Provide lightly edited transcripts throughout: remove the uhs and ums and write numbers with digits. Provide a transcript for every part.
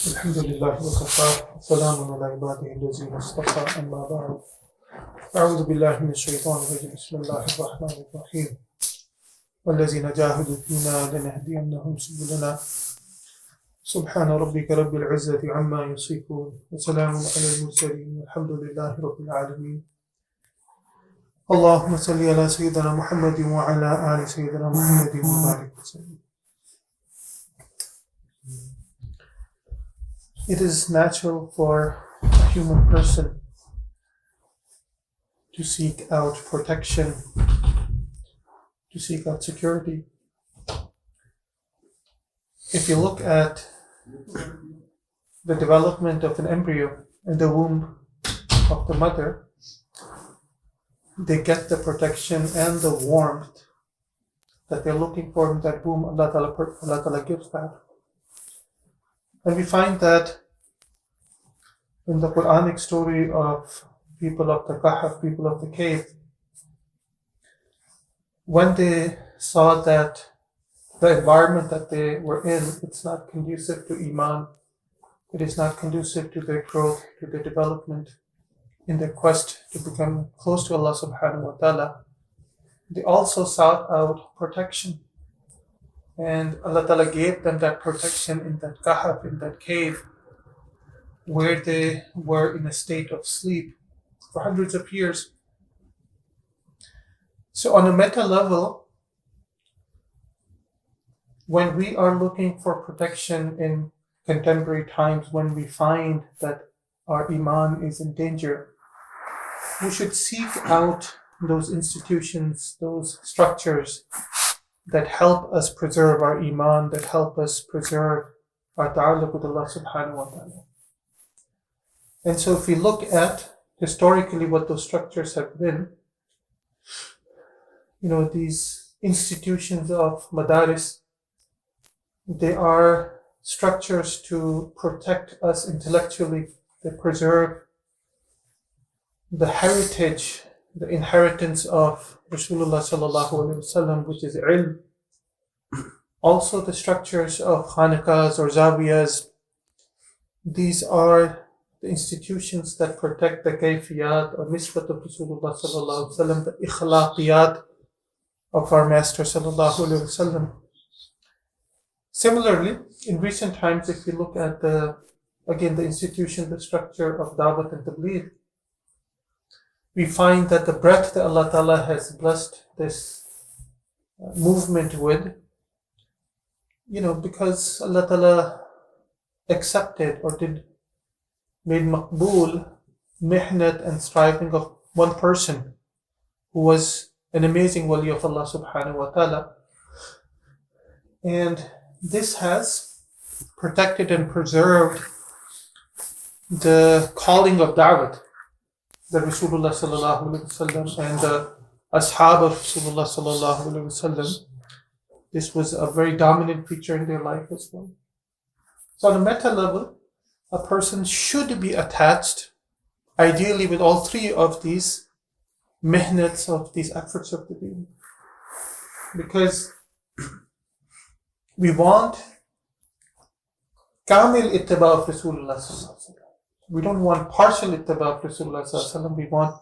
الحمد لله وكفى سلام على عباده الذين اصطفى أما بعد أعوذ بالله من الشيطان الرجيم بسم الله الرحمن الرحيم والذين جاهدوا فينا لنهدينهم سبلنا سبحان ربك رب العزة عما يصفون وسلام على المرسلين والحمد لله رب العالمين اللهم صل على سيدنا محمد وعلى آل سيدنا محمد وبارك وسلم. It is natural for a human person to seek out protection, to seek out security. If you look at the development of an embryo in the womb of the mother, they get the protection and the warmth that they're looking for in that womb. Allah Ta'ala gives that. And we find that in the Quranic story of people of the Kahf, people of the cave, when they saw that the environment that they were in, it's not conducive to Iman, it is not conducive to their growth, to their development, in their quest to become close to Allah subhanahu wa ta'ala, they also sought out protection. And Allah Ta'ala gave them that protection in that kahf, in that cave, where they were in a state of sleep for hundreds of years. So on a meta level, when we are looking for protection in contemporary times, when we find that our Iman is in danger, we should seek out those institutions, those structures that help us preserve our Iman, that help us preserve our ta'alluq with Allah subhanahu wa ta'ala. And so if we look at historically what those structures have been, these institutions of madaris, they are structures to protect us intellectually. They preserve the heritage, the inheritance of Rasulullah sallallahu alaihi wasallam, which is ilm. Also the structures of khanaqahs or zawiyas, these are the institutions that protect the kayfiyat or nisbat of Rasulullah sallallahu alaihi wasallam, the ikhlaqiyat of our Master sallallahu alaihi wasallam. Similarly, in recent times, if you look at the institution, the structure of Dawat and Tabligh, we find that the breadth that Allah Ta'ala has blessed this movement with, because Allah Ta'ala accepted or made maqbool, mihnat and striving of one person who was an amazing wali of Allah subhanahu wa ta'ala. And this has protected and preserved the calling of da'wat that Rasulullah sallallahu alaihi wasallam and the ashab of Rasulullah sallallahu alaihi wasallam, this was a very dominant feature in their life as well. So on a meta level, a person should be attached, ideally with all three of these mihnats, of these efforts of the deen. Because we want kamil ittiba of Rasulullah sallallahu alaihi wasallam. We don't want partial ittiba of Rasulullah sallallahu alaihi wasallam. We want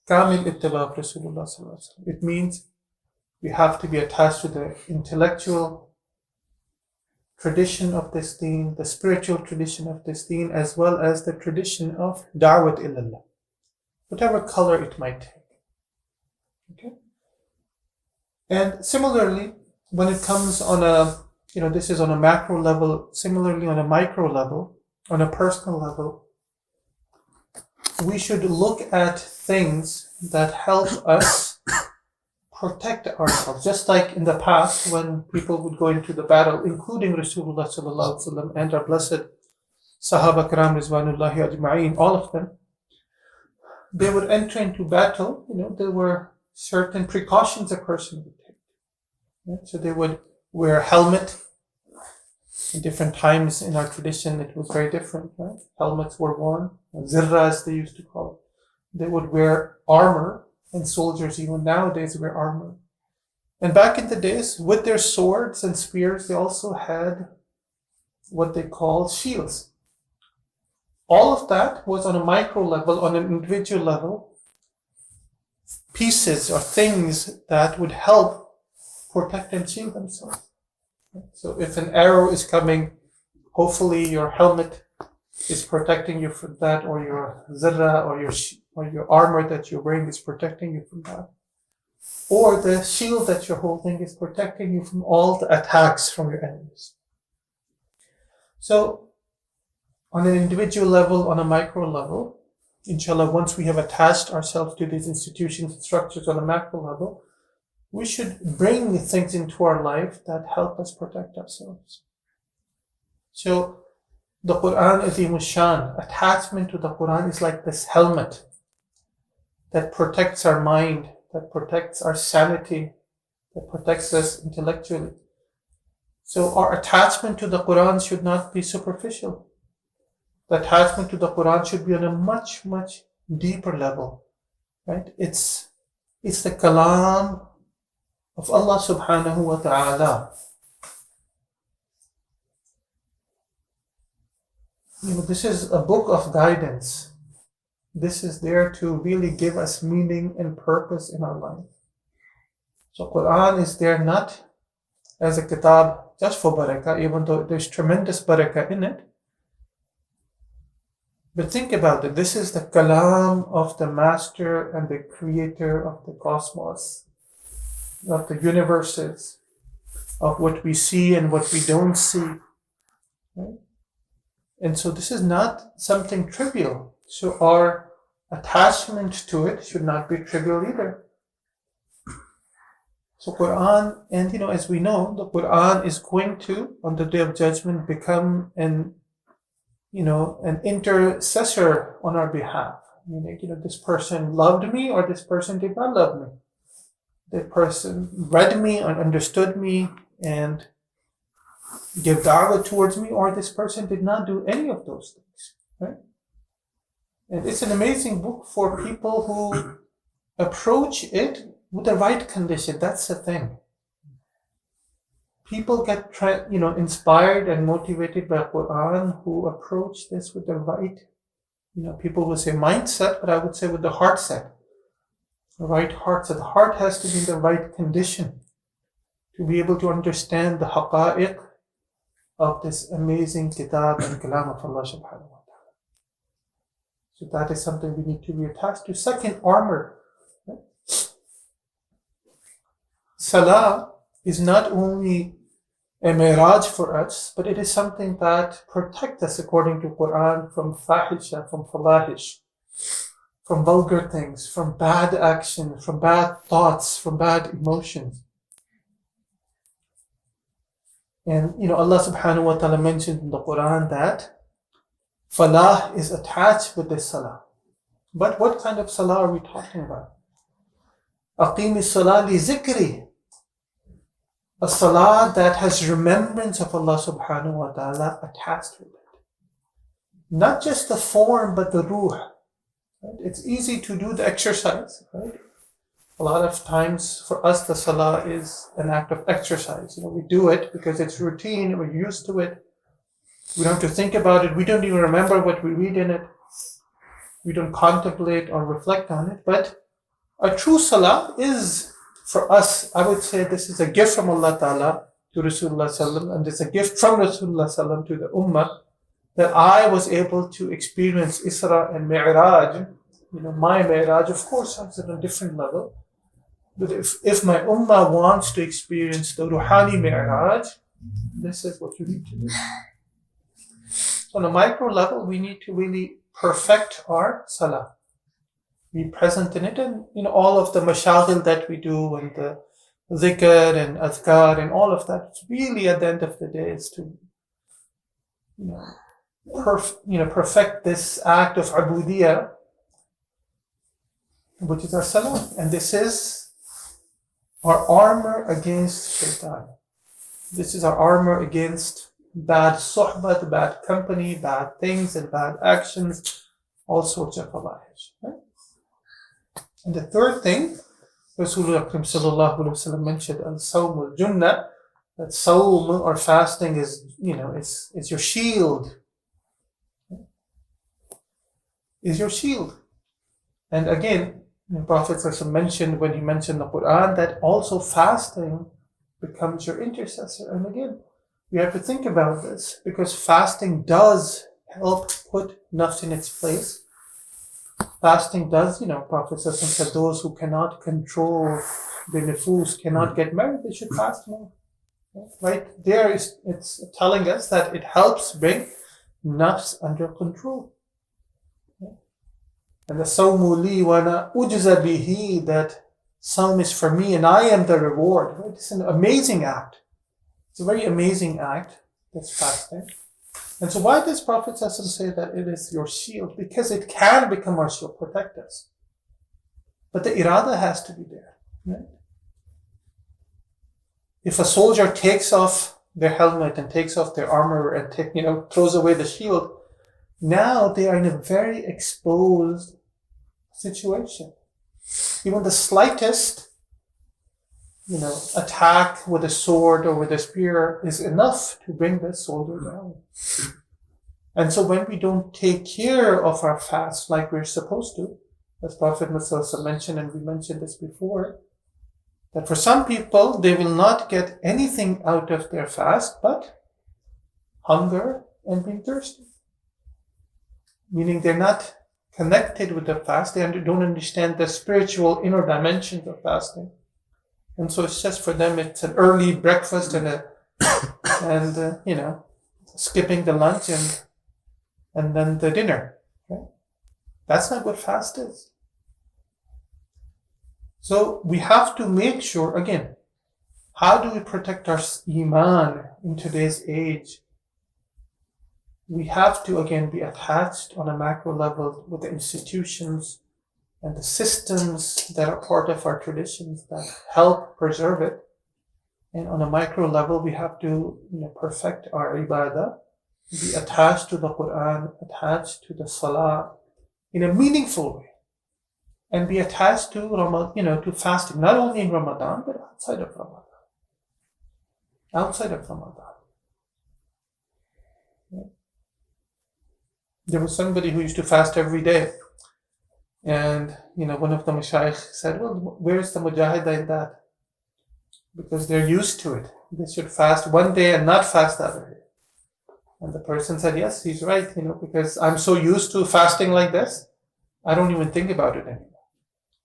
kamil ittiba of Rasulullah sallallahu alaihi wasallam. It means we have to be attached to the intellectual tradition of this deen, the spiritual tradition of this deen, as well as the tradition of da'wat ilallah, whatever color it might take. Okay? And similarly, when it comes on this is on a macro level, similarly on a micro level, on a personal level, we should look at things that help us protect ourselves. Just like in the past when people would go into the battle, including Rasulullah sallallahu alaihi wasallam and our blessed Sahaba Kiram Rizwanullahi Ajma'een, all of them, they would enter into battle. There were certain precautions a person would take. Right? So they would wear a helmet. In different times in our tradition, it was very different. Right? Helmets were worn, zirra as they used to call it. They would wear armor. And soldiers even nowadays wear armor. And back in the days, with their swords and spears, they also had what they call shields. all of that was on a micro level, on an individual level, pieces or things that would help protect and shield themselves. So if an arrow is coming, hopefully your helmet is protecting you from that, or your zirra, or your armor that you're wearing is protecting you from that. Or the shield that you're holding is protecting you from all the attacks from your enemies. So, on an individual level, on a micro level, inshallah, once we have attached ourselves to these institutions and structures on a macro level, we should bring things into our life that help us protect ourselves. So, the Quran Azim Shan, attachment to the Quran is like this helmet that protects our mind, that protects our sanity, that protects us intellectually. So our attachment to the Quran should not be superficial. The attachment to the Quran should be on a much, much deeper level, right? It's the kalam of Allah subhanahu wa ta'ala. This is a book of guidance. This is there to really give us meaning and purpose in our life. So Quran is there not as a kitab just for barakah, even though there's tremendous barakah in it. But think about it. This is the kalam of the master and the creator of the cosmos, of the universes, of what we see and what we don't see. Right? And so this is not something trivial. So our attachment to it should not be trivial either. So Quran, and as we know, the Quran is going to, on the Day of Judgment, become an intercessor on our behalf. Meaning, this person loved me or this person did not love me. That person read me and understood me and gave da'wah towards me, or this person did not do any of those things, right? And it's an amazing book for people who approach it with the right condition. That's the thing. People get inspired and motivated by Quran who approach this with the right, people will say mindset, but I would say with the heart set. The right heart. So the heart has to be in the right condition to be able to understand the haqa'iq of this amazing kitab and kalam of Allah subhanahu wa ta'ala. So that is something we need to be attached to. Second, armor. Right? Salah is not only a miraj for us, but it is something that protects us according to Quran from fahisha, from falahish, from vulgar things, from bad action, from bad thoughts, from bad emotions. And Allah subhanahu wa ta'ala mentioned in the Quran that falah is attached with this salah. But what kind of salah are we talking about? Aqimi salah li zikri. A salah that has remembrance of Allah subhanahu wa ta'ala attached with it. Not just the form, but the ruh. Right? It's easy to do the exercise, right? A lot of times for us, the salah is an act of exercise. We do it because it's routine, we're used to it. We don't have to think about it. We don't even remember what we read in it. We don't contemplate or reflect on it. But a true salah is, for us, I would say this is a gift from Allah Ta'ala to Rasulullah Sallam, and it's a gift from Rasulullah Sallam to the Ummah, that I was able to experience Isra and Mi'raj. My Mi'raj, of course, is at a different level. But if my Ummah wants to experience the Ruhani Mi'raj, this is what you need to do. So on a micro level, we need to really perfect our salah. Be present in it, and all of the mashaghil that we do, and the dhikr and adhkar and all of that, it's really at the end of the day is to perfect this act of ubudiyah, which is our salah. And this is our armor against shaitan. This is our armor against bad suhbat, bad company, bad things and bad actions, all sorts of falahish. Right? And the third thing, Rasulullah sallallahu alaihi wasallam mentioned, al-sawm al-junnah, that sawm or fasting is, it's your shield. is your shield. And again, the Prophet mentioned, when he mentioned the Quran, that also fasting becomes your intercessor. And again, we have to think about this, because fasting does help put nafs in its place. Fasting does, Prophet said those who cannot control the nufus, cannot get married, they should fast more. Right there, it's telling us that it helps bring nafs under control. And the sawmu li wa ana ujza bihi, that sawm is for me and I am the reward. Right? It's an amazing act. It's a very amazing act, that's fasting. And so why does Prophet say that it is your shield? Because it can become our shield, protect us. But the irada has to be there. Right? If a soldier takes off their helmet and takes off their armor and throws away the shield, now they are in a very exposed situation. Even the slightest, attack with a sword or with a spear is enough to bring the soldier down. And so when we don't take care of our fast like we're supposed to, as Prophet mentioned, and we mentioned this before, that for some people, they will not get anything out of their fast but hunger and being thirsty. Meaning they're not connected with the fast, they don't understand the spiritual inner dimensions of fasting. And so it's just for them, it's an early breakfast and skipping the lunch and then the dinner. Okay? That's not what fast is. So we have to make sure, again, how do we protect our iman in today's age? We have to, again, be attached on a macro level with the institutions and the systems that are part of our traditions that help preserve it. And on a micro level, we have to perfect our ibadah, be attached to the Quran, attached to the Salah in a meaningful way, and be attached to to fasting, not only in Ramadan, but outside of Ramadan. Outside of Ramadan. There was somebody who used to fast every day. And, one of the Shaykh said, well, where's the mujahida in that? Because they're used to it. They should fast one day and not fast the other day. And the person said, yes, he's right, because I'm so used to fasting like this, I don't even think about it anymore.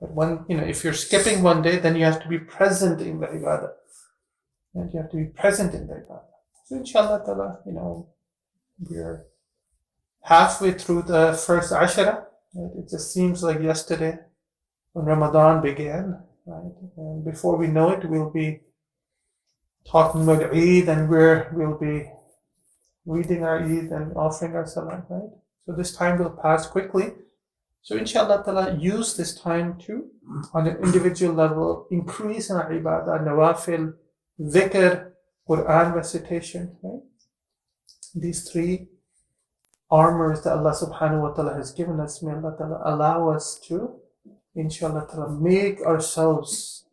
But if you're skipping one day, then you have to be present in the ibadah. And you have to be present in the ibadah. So inshallah ta'ala, we're halfway through the first Ashara. Right? It just seems like yesterday when Ramadan began. Right? And before we know it, we'll be talking about Eid, and we'll be reading our Eid and offering our Salah. Right? So this time will pass quickly. So inshallah ta'ala, use this time to, on an individual level, increase in our ibadah, nawafil, dhikr, Quran recitation. Right? These three armors that Allah subhanahu wa ta'ala has given us, may Allah ta'ala allow us to, inshallah ta'ala, make ourselves,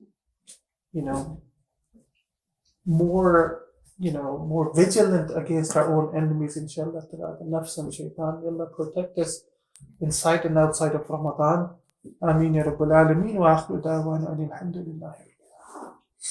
more vigilant against our own enemies, inshallah ta'ala, the nafs and shaitan. May Allah protect us inside and outside of Ramadan. Ameen ya Rabbal Alameen wa akhiru da'wana alhamdulillah.